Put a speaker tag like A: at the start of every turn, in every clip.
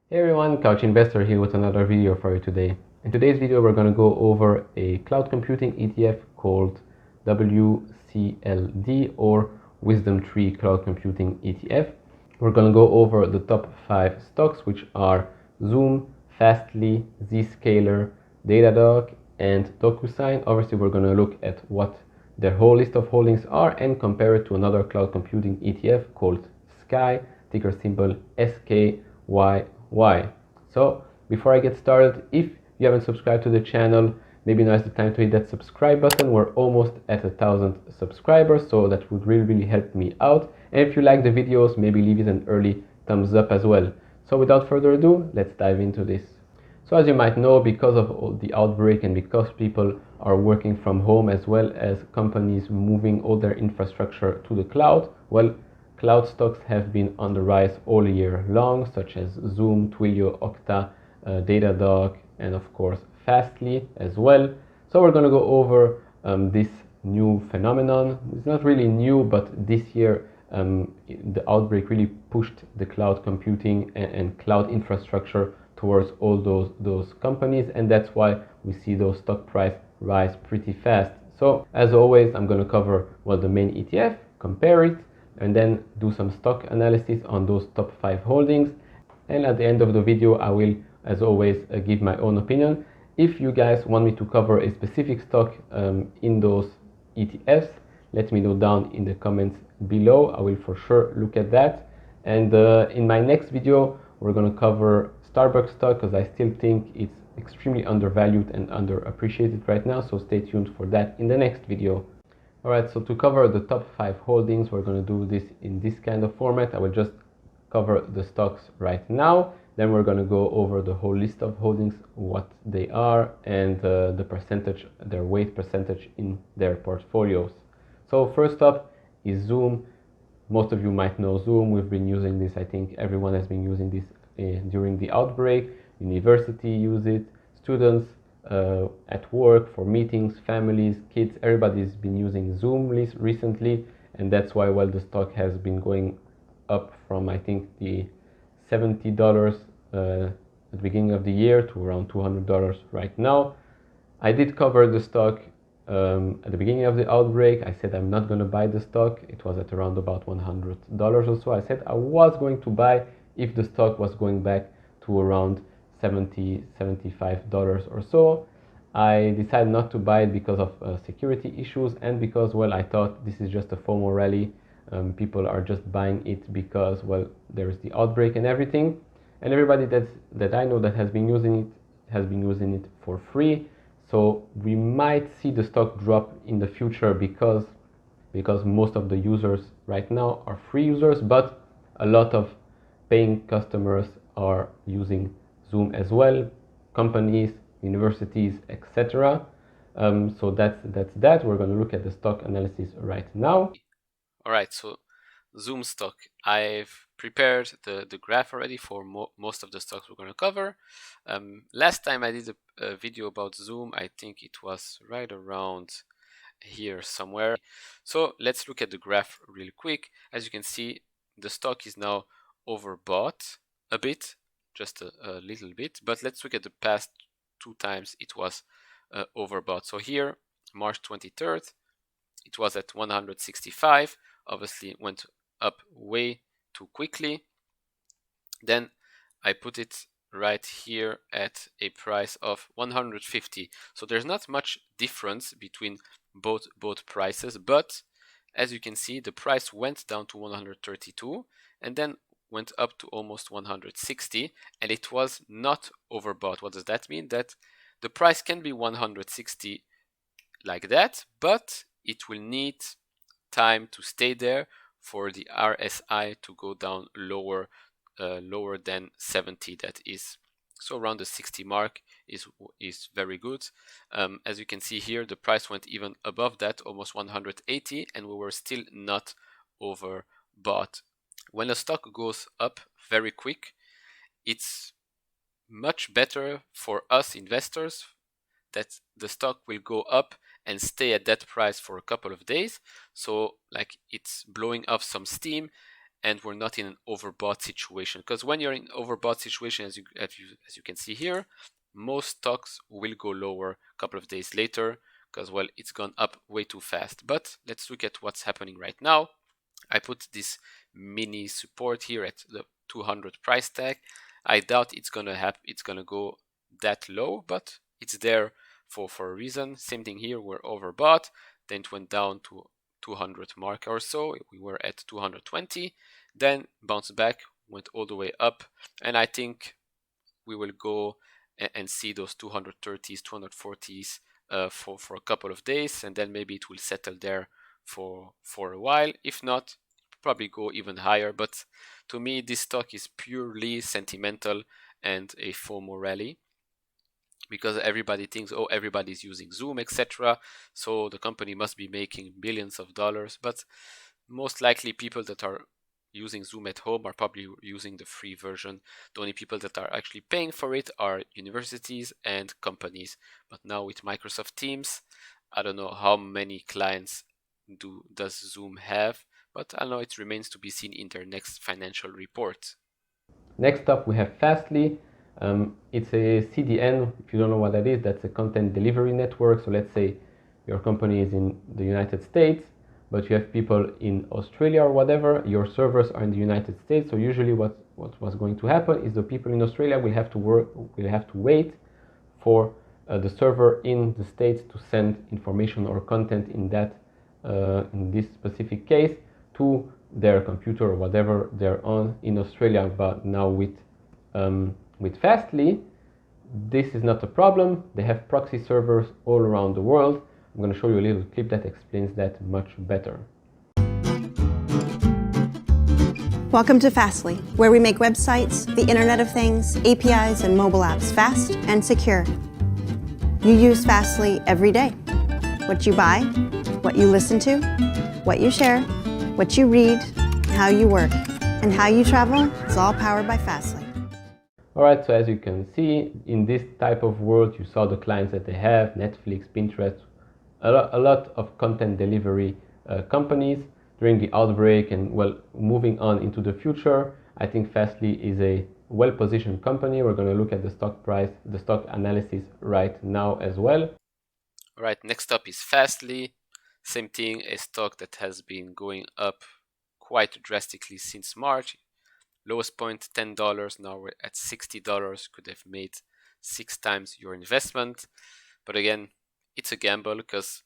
A: Hey everyone, Couch Investor here with another video for you today. In today's video, we're going to go over a cloud computing ETF called WCLD or Wisdom Tree Cloud Computing ETF. We're going to go over the top 5 stocks, which are Zoom, FASTLY, Zscaler, Datadog, and Docusign. Obviously, we're going to look at what their whole list of holdings are and compare it to another cloud computing ETF called SKY, ticker symbol SKYY. So before I get started, if you haven't subscribed to the channel, maybe now is the time to hit that subscribe button. We're almost at 1,000 subscribers, so that would really help me out. And if you like the videos, maybe leave it an early thumbs up as well. So without further ado, let's dive into this. So as you might know, because of the outbreak and because people are working from home as well as companies moving all their infrastructure to the cloud, well, cloud stocks have been on the rise all year long, such as Zoom, Twilio, Okta, Datadog, and of course Fastly as well. So we're going to go over this new phenomenon. It's not really new, but this year the outbreak really pushed the cloud computing and cloud infrastructure towards all those companies, and that's why we see those stock price rise pretty fast. So as always, I'm going to cover the main ETF, compare it, and then do some stock analysis on those top 5 holdings. And at the end of the video, I will, as always, give my own opinion. If you guys want me to cover a specific stock in those ETFs, let me know down in the comments below. I will for sure look at that. And in my next video, we're going to cover Starbucks stock because I still think it's extremely undervalued and underappreciated right now. So stay tuned for that in the next video. Alright, so to cover the top 5 holdings, we're going to do this in this kind of format. I will just cover the stocks right now. Then we're going to go over the whole list of holdings, what they are, and the percentage, their weight percentage in their portfolios. So first up is Zoom. Most of you might know Zoom. We've been using this. I think everyone has been using this during the outbreak. University use it, students at work, for meetings, families, kids, everybody's been using Zoom recently, and that's why the stock has been going up from I think the $70 at the beginning of the year to around $200 right now. I did cover the stock at the beginning of the outbreak. I said I'm not going to buy the stock. It was at around about $100 or so. I said I was going to buy if the stock was going back to around $75 or so. I decided not to buy it because of security issues and because, I thought this is just a FOMO rally. People are just buying it because, there's the outbreak and everything. And everybody that I know that has been using it for free. So we might see the stock drop in the future because most of the users right now are free users, but a lot of paying customers are using Zoom as well, companies, universities, etc. So that's that. We're going to look at the stock analysis right now.
B: All right, so Zoom stock. I've prepared the graph already for most of the stocks we're going to cover. Last time I did a video about Zoom, I think it was right around here somewhere. So let's look at the graph really quick. As you can see, the stock is now overbought a bit, just a little bit, but let's look at the past 2 times it was overbought. So here, March 23rd, it was at 165. Obviously, it went up way too quickly. Then I put it right here at a price of 150. So there's not much difference between both prices, but as you can see, the price went down to 132 and then went up to almost 160, and it was not overbought. What does that mean? That the price can be 160 like that, but it will need time to stay there for the RSI to go down lower than 70. That is, so around the 60 mark is very good. As you can see here, the price went even above that, almost 180, and we were still not overbought. When a stock goes up very quick, it's much better for us investors that the stock will go up and stay at that price for a couple of days. So like it's blowing off some steam, and we're not in an overbought situation. Because when you're in overbought situation, as you can see here, most stocks will go lower a couple of days later because, well, it's gone up way too fast. But let's look at what's happening right now. I put this mini support here at the 200 price tag. I doubt it's gonna go that low, but it's there for a reason. Same thing here, we're overbought. Then it went down to 200 mark or so. We were at 220, then bounced back, went all the way up, and I think we will go and see those 230s, 240s for a couple of days, and then maybe it will settle there for a while. If not, probably go even higher. But to me, this stock is purely sentimental and a FOMO rally, because everybody thinks, oh, everybody's using Zoom, etc. So the company must be making billions of dollars. But most likely people that are using Zoom at home are probably using the free version. The only people that are actually paying for it are universities and companies. But now with Microsoft Teams, I don't know how many clients does Zoom have, but I know it remains to be seen in their next financial report.
A: Next up, we have FASTLY. It's a CDN. If you don't know what that is, that's a content delivery network. So let's say your company is in the United States, but you have people in Australia or whatever. Your servers are in the United States. So usually what was going to happen is the people in Australia will have to wait for the server in the States to send information or content in this specific case to their computer or whatever they're on in Australia. But now with FASTLY, this is not a problem. They have proxy servers all around the world. I'm going to show you a little clip that explains that much better.
C: Welcome to FASTLY, where we make websites, the Internet of Things, APIs, and mobile apps fast and secure. You use FASTLY every day. What you buy, what you listen to, what you share, what you read, how you work, and how you travel is all powered by FASTLY.
A: Alright, so as you can see, in this type of world, you saw the clients that they have, Netflix, Pinterest, a lot of content delivery companies during the outbreak, and well, moving on into the future. I think FASTLY is a well-positioned company. We're going to look at the stock price, the stock analysis right now as well.
B: All right, next up is FASTLY. Same thing, a stock that has been going up quite drastically since March. Lowest point $10, now we're at $60. Could have made 6 times your investment. But again, it's a gamble because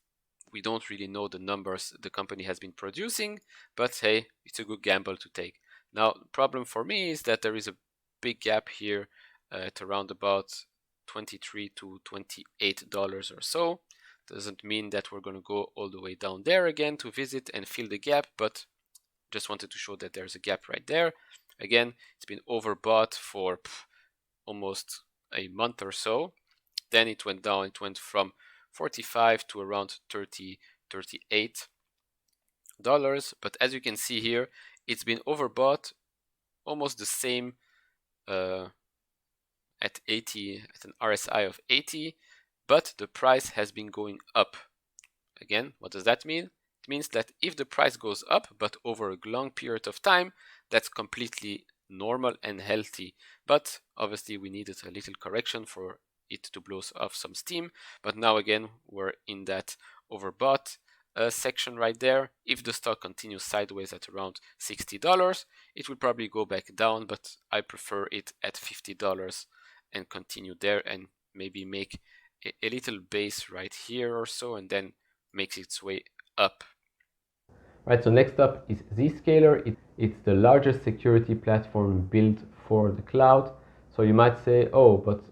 B: we don't really know the numbers the company has been producing, but hey, it's a good gamble to take. Now, the problem for me is that there is a big gap here at around about $23 to $28 or so. Doesn't mean that we're going to go all the way down there again to visit and fill the gap, but just wanted to show that there's a gap right there. Again, it's been overbought for almost a month or so. Then it went down. It went from 45 to around 30, $38. But as you can see here, it's been overbought almost the same at 80, at an RSI of 80, but the price has been going up. Again, what does that mean? It means that if the price goes up, but over a long period of time, that's completely normal and healthy. But obviously we needed a little correction for it to blow off some steam. But now again, we're in that overbought section right there. If the stock continues sideways at around $60, it will probably go back down, but I prefer it at $50 and continue there and maybe make a little base right here or so, and then makes its way up.
A: Right, so next up is Zscaler. It's the largest security platform built for the cloud. So you might say, oh, but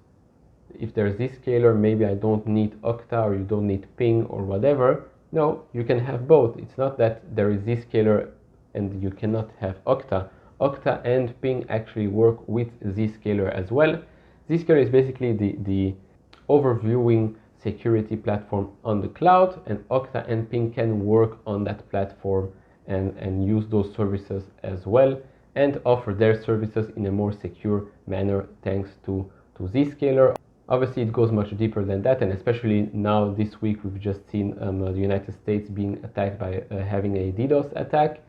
A: if there's Zscaler, maybe I don't need Okta or you don't need Ping or whatever. No, you can have both. It's not that there is Zscaler and you cannot have Okta. Okta and Ping actually work with Zscaler as well. Zscaler is basically the overviewing security platform on the cloud, and Okta and Ping can work on that platform and use those services as well and offer their services in a more secure manner thanks to Zscaler. Obviously, it goes much deeper than that, and especially now this week we've just seen the United States being attacked by having a DDoS attack.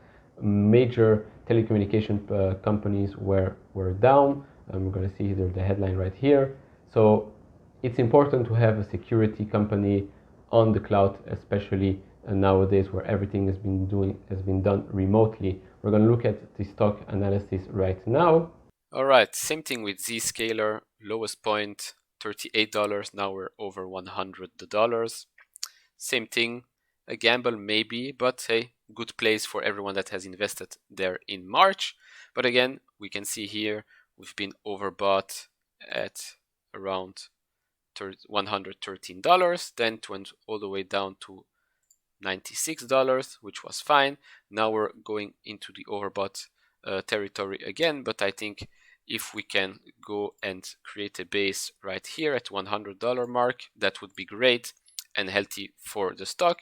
A: Major telecommunication companies were down. We're going to see here the headline right here. So it's important to have a security company on the cloud, especially nowadays where everything has been done remotely. We're going to look at the stock analysis right now.
B: All right, same thing with Zscaler. Lowest point $38. Now we're over $100. Same thing, a gamble maybe, but hey, good place for everyone that has invested there in March. But again, we can see here we've been overbought at around $113, then it went all the way down to $96, which was fine. Now we're going into the overbought territory again, but I think if we can go and create a base right here at $100 mark, that would be great and healthy for the stock,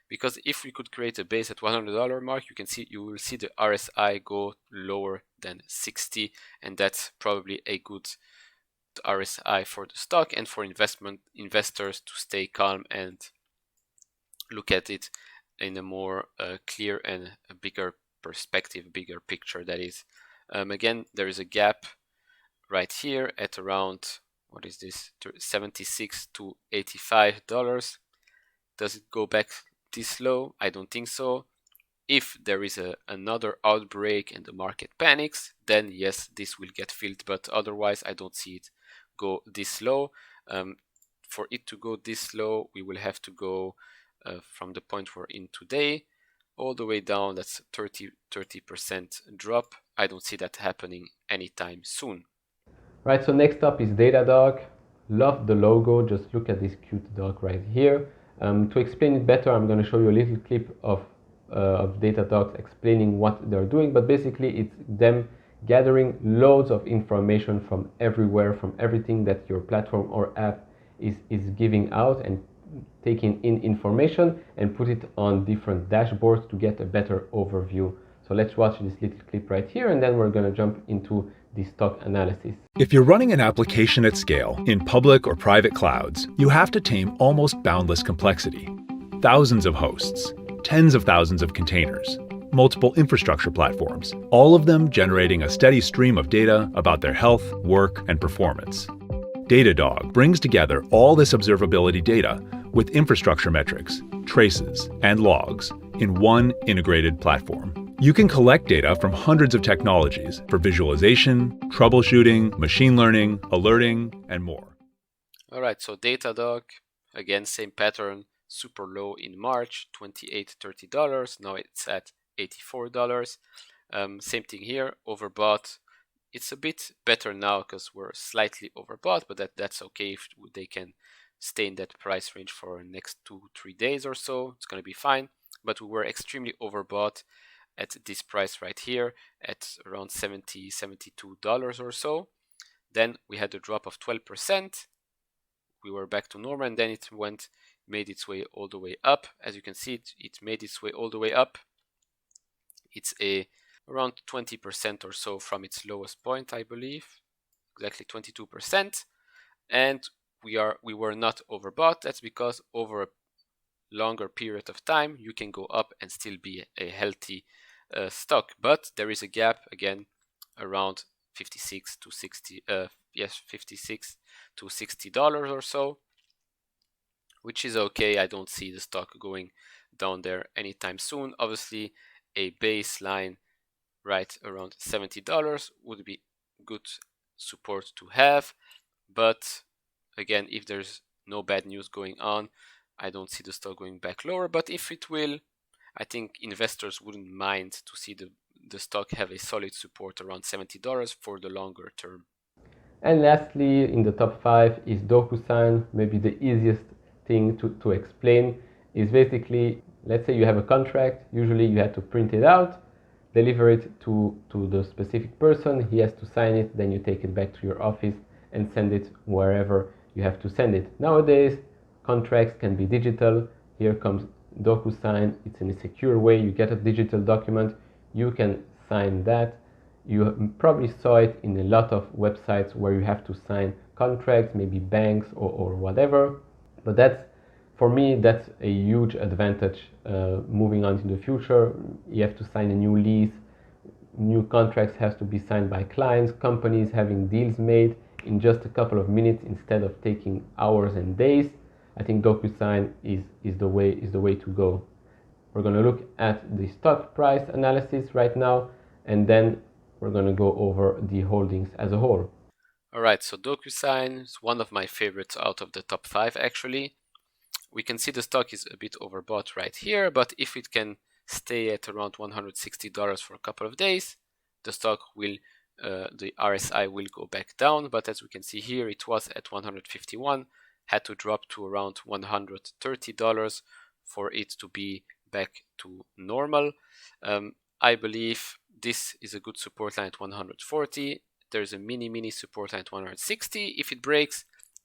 B: because if we could create a base at $100 mark, you will see the RSI go lower than 60, and that's probably a good RSI for the stock and for investors to stay calm and look at it in a more clear and a bigger perspective, bigger picture, that is. Again, there is a gap right here at around, what is this, $76 to $85. Does it go back this low? I don't think so. If there is another outbreak and the market panics, then yes, this will get filled, but otherwise I don't see it go this low. For it to go this low, we will have to go from the point we're in today all the way down. That's 30% drop. I don't see that happening anytime soon.
A: Right, so next up is Datadog. Love the logo, just look at this cute dog right here. To explain it better, I'm going to show you a little clip of Datadog explaining what they're doing, but basically it's them gathering loads of information from everywhere, from everything that your platform or app is giving out, and taking in information and put it on different dashboards to get a better overview. So let's watch this little clip right here, and then we're going to jump into the stock analysis.
D: If you're running an application at scale in public or private clouds, you have to tame almost boundless complexity. Thousands of hosts, tens of thousands of containers, multiple infrastructure platforms, all of them generating a steady stream of data about their health, work, and performance. Datadog brings together all this observability data with infrastructure metrics, traces, and logs in one integrated platform. You can collect data from hundreds of technologies for visualization, troubleshooting, machine learning, alerting, and more.
B: All right, so Datadog, again, same pattern, super low in March, $28, $30. Now it's at $84. Same thing here, overbought. It's a bit better now because we're slightly overbought, but that's okay if they can stay in that price range for the next 2-3 days or so. It's going to be fine, but we were extremely overbought at this price right here at around $70, $72 or so. Then we had a drop of 12%. We were back to normal, and then it made its way all the way up. As you can see, it made its way all the way up. It's around 20% or so from its lowest point, I believe, exactly 22%. And we were not overbought. That's because over a longer period of time, you can go up and still be a healthy stock. But there is a gap again around $56 to $60 or so, which is okay. I don't see the stock going down there anytime soon. Obviously, a baseline right around $70 would be good support to have, but again, if there's no bad news going on, I don't see the stock going back lower. But if it will, I think investors wouldn't mind to see the stock have a solid support around $70 for the longer term.
A: And lastly, in the top 5 is Docusign. Maybe the easiest thing to explain is basically, let's say you have a contract. Usually you have to print it out, deliver it to the specific person. He has to sign it, then you take it back to your office and send it wherever you have to send it. Nowadays, contracts can be digital. Here comes Docusign. It's in a secure way. You get a digital document, you can sign that. You probably saw it in a lot of websites where you have to sign contracts, maybe banks or whatever. But for me, that's a huge advantage moving on to the future. You have to sign a new lease. new contracts have to be signed by clients, companies having deals made in just a couple of minutes instead of taking hours and days. I think Docusign is the way to go. We're going to look at the stock price analysis right now, and then we're going to go over the holdings as a whole.
B: Alright, so Docusign is one of my favorites out of the top 5 actually. We can see the stock is a bit overbought right here, but if it can stay at around $160 for a couple of days, the stock will, the RSI will go back down. But as we can see here, it was at 151, had to drop to around $130 for it to be back to normal. I believe this is a good support line at 140. There's a mini support line at 160. If it breaks,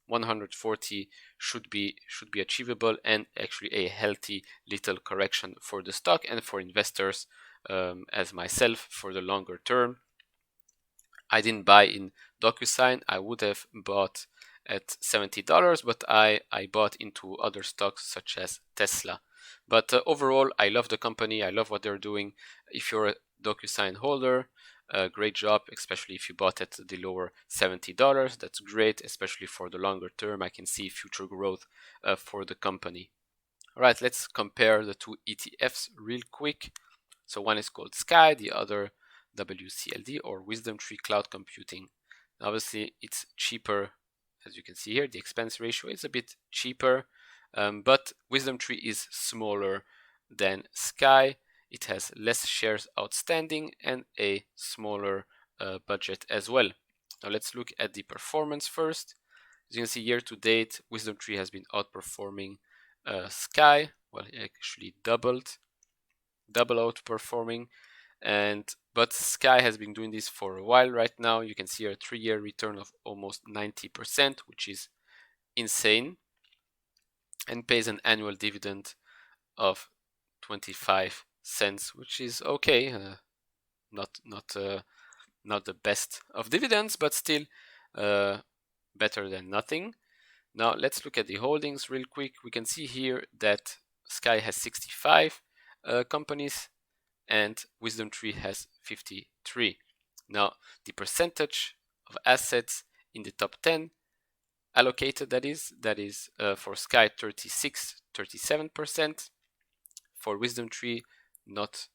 B: 140 should be achievable, and actually a healthy little correction for the stock and for investors as myself for the longer term. I didn't buy in Docusign. I would have bought at $70, but I bought into other stocks such as Tesla. But overall, I love the company. I love what they're doing. If you're a Docusign holder, great job, especially if you bought at the lower $70. That's great, especially for the longer term. I can see future growth for the company. All right, let's compare the two ETFs real quick. So one is called SKY, the other WCLD or WisdomTree Cloud Computing. Obviously, it's cheaper. As you can see here, the expense ratio is a bit cheaper, but WisdomTree is smaller than SKY. It has less shares outstanding and a smaller budget as well. Now let's look at the performance first. As you can see, year to date, WisdomTree has been outperforming SKY. Well, actually double outperforming, but SKY has been doing this for a while right now. You can see a 3-year return of almost 90%, which is insane, and pays an annual dividend of 25 cents, which is okay. Not the best of dividends, but still better than nothing. Now let's look at the holdings real quick. We can see here that SKY has 65 companies and WisdomTree has 53. Now the percentage of assets in the top 10 allocated, that is for SKY 37%, for WisdomTree not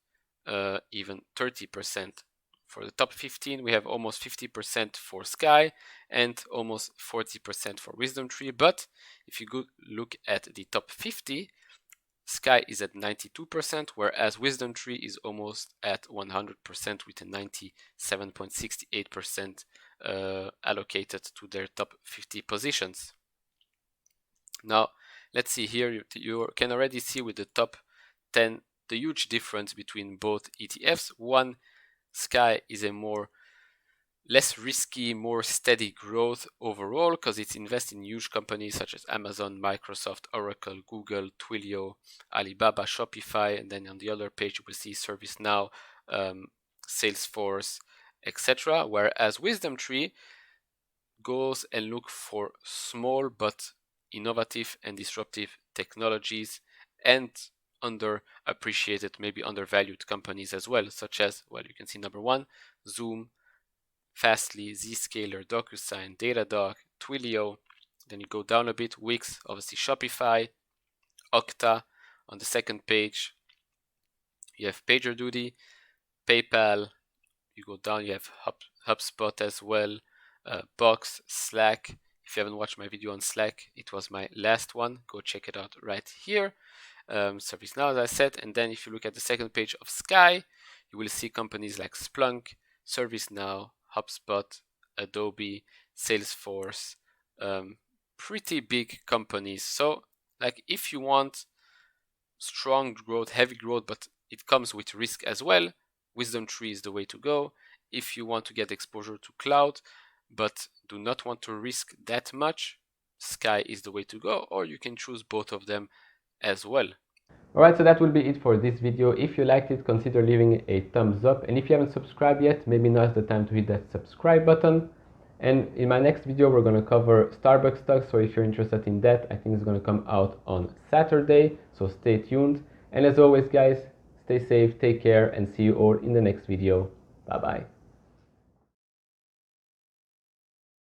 B: even 30%. For the top 15, we have almost 50% for SKY and almost 40% for WisdomTree. But if you go look at the top 50, SKY is at 92%, whereas WisdomTree is almost at 100% with a 97.68% allocated to their top 50 positions. Now, let's see here. You can already see with the top 10 the huge difference between both ETFs. One, SKY is a less risky, more steady growth overall because it's invested in huge companies such as Amazon, Microsoft, Oracle, Google, Twilio, Alibaba, Shopify, and then on the other page you will see ServiceNow, Salesforce, etc. Whereas WisdomTree goes and look for small but innovative and disruptive technologies and underappreciated, maybe undervalued companies as well, such as, well, you can see number 1, Zoom, FASTLY, Zscaler, Docusign, Datadog, Twilio. Then you go down a bit, Wix, obviously Shopify, Okta. On the second page, you have PagerDuty, PayPal. You go down, you have HubSpot as well, Box, Slack. If you haven't watched my video on Slack, it was my last one. Go check it out right here. ServiceNow, as I said. And then if you look at the second page of SKY, you will see companies like Splunk, ServiceNow, HubSpot, Adobe, Salesforce, pretty big companies. So like if you want strong growth, heavy growth, but it comes with risk as well, WisdomTree is the way to go. If you want to get exposure to cloud, but do not want to risk that much, SKY is the way to go, or you can choose both of them as well.
A: Alright, so that will be it for this video. If you liked it, consider leaving a thumbs up, and if you haven't subscribed yet, maybe now is the time to hit that subscribe button. And in my next video we're going to cover Starbucks stocks, so if you're interested in that, I think it's going to come out on Saturday, so stay tuned. And as always guys, stay safe, take care, and see you all in the next video. Bye-bye.